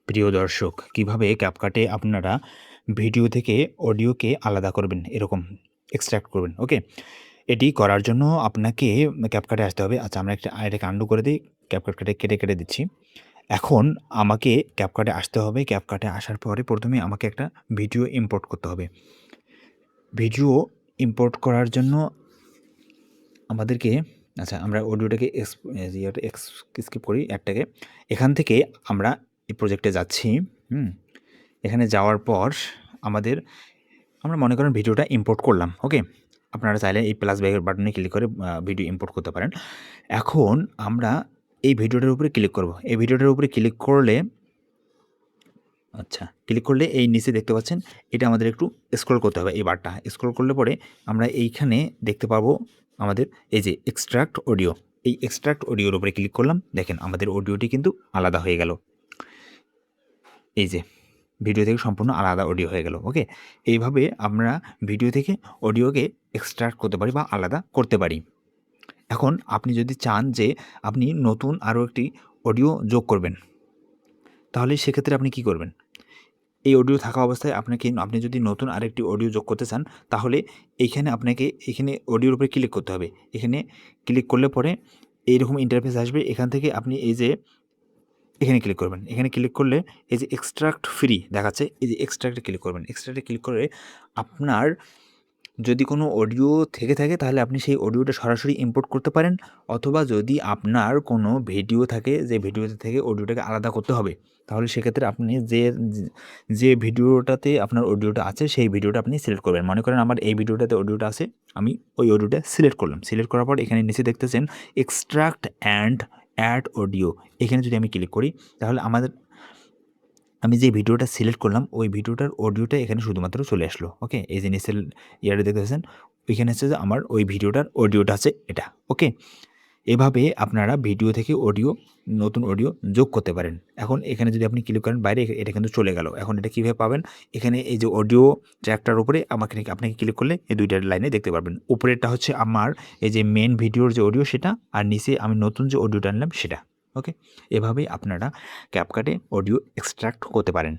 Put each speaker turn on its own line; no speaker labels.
প্রিয় দর্শক, কিভাবে ক্যাপকাটে আপনারা ভিডিও থেকে অডিওকে আলাদা করবেন, এরকম এক্সট্রাক্ট করবেন। ওকে, এটি করার জন্য আপনাকে ক্যাপকাটে আসতে হবে। আচ্ছা, আমরা এটাকে আন্ডু করে দিই। ক্যাপকাটে কেটে দিচ্ছি। এখন আমাকে ক্যাপকাটে আসতে হবে। ক্যাপকাটে আসার পরে প্রথমে আমাকে একটা ভিডিও ইম্পোর্ট করতে হবে। ভিডিও ইম্পোর্ট করার জন্য আমাদেরকে, আচ্ছা, আমরা অডিওটাকে স্কিপ করি অ্যাডটাকে। এখান থেকে আমরা এই প্রজেক্টে যাচ্ছি। এখানে যাওয়ার পর আমরা মনে করেন ভিডিওটা ইম্পোর্ট করলাম। ওকে, আপনারা চাইলে এই প্লাস বাটনে ক্লিক করে ভিডিও ইম্পোর্ট করতে পারেন। এখন আমরা এই ভিডিওটার উপরে ক্লিক করব। এই ভিডিওটার উপরে ক্লিক করলে, আচ্ছা, ক্লিক করলে এই নিচে দেখতে পাচ্ছেন, এটা আমাদের একটু স্ক্রল করতে হবে। এই বারটা স্ক্রল করলে পরে আমরা এইখানে দেখতে পাবো আমাদের এই যে এক্সট্রাক্ট অডিও। এই এক্সট্রাক্ট অডিওর উপরে ক্লিক করলাম। দেখেন আমাদের অডিওটি কিন্তু আলাদা হয়ে গেল। এই যে ভিডিও থেকে সম্পূর্ণ আলাদা অডিও হয়ে গেল। ওকে, এইভাবে আমরা ভিডিও থেকে অডিওকে এক্সট্রাক্ট করতে পারি বা আলাদা করতে পারি। এখন আপনি যদি চান যে আপনি নতুন আরও একটি অডিও যোগ করবেন, তাহলে সেক্ষেত্রে আপনি কি করবেন? এই অডিও থাকা অবস্থায় আপনি যদি নতুন আরেকটি অডিও যোগ করতে চান, তাহলে আপনাকে এখানে অডিওর উপরে ক্লিক করতে হবে। এখানে ক্লিক করলে পরে এইরকম ইন্টারফেস আসবে। এখান থেকে আপনি এই যে এখানে ক্লিক করবেন। এখানে ক্লিক করলে এই যে এক্সট্রাক্ট ফ্রি দেখাচ্ছে, এই যে এক্সট্রাক্টে ক্লিক করবেন। এক্সট্রাক্টে ক্লিক করে আপনার যদি কোনো অডিও থেকে থাকে, তাহলে আপনি সেই অডিওটা সরাসরি ইম্পোর্ট করতে পারেন। অথবা যদি আপনার কোনো ভিডিও থাকে, যে ভিডিওতে থেকে অডিওটাকে আলাদা করতে হবে, তাহলে সেক্ষেত্রে আপনি যে ভিডিওটাতে আপনার অডিওটা আছে, সেই ভিডিওটা আপনি সিলেক্ট করবেন। মনে করেন আমার এই ভিডিওটাতে অডিওটা আছে, আমি ওই অডিওটা সিলেক্ট করলাম। সিলেক্ট করার পর এখানে নিচে দেখতেছেন এক্সট্রাক্ট অ্যান্ড অ্যাড অডিও। এখানে যদি আমি ক্লিক করি, তাহলে আমি যে ভিডিওটা সিলেক্ট করলাম, ওই ভিডিওটার অডিওটা এখানে শুধুমাত্র চলে আসলো। ওকে, এই যে নিচের ইয়ারে দেখতেছেন, ওইখানে হচ্ছে যে আমার ওই ভিডিওটার অডিওটা আছে এটা। ওকে, এভাবে আপনারা ভিডিও থেকে নতুন অডিও যোগ করতে পারেন। এখন এখানে যদি আপনি ক্লিক করেন বাইরে, এটা কিন্তু চলে গেল। এখন এটা কীভাবে পাবেন? এখানে এই যে অডিও ট্র্যাকটার উপরে আপনাকে ক্লিক করলে এই দুইটার লাইনে দেখতে পারবেন। উপরেরটা হচ্ছে আমার এই যে মেন ভিডিওর যে অডিও সেটা, আর নিচে আমি নতুন যে অডিওটা আনলাম সেটা। ওকে, এভাবেই আপনারা ক্যাপকাটে অডিও এক্সট্রাক্ট করতে পারেন।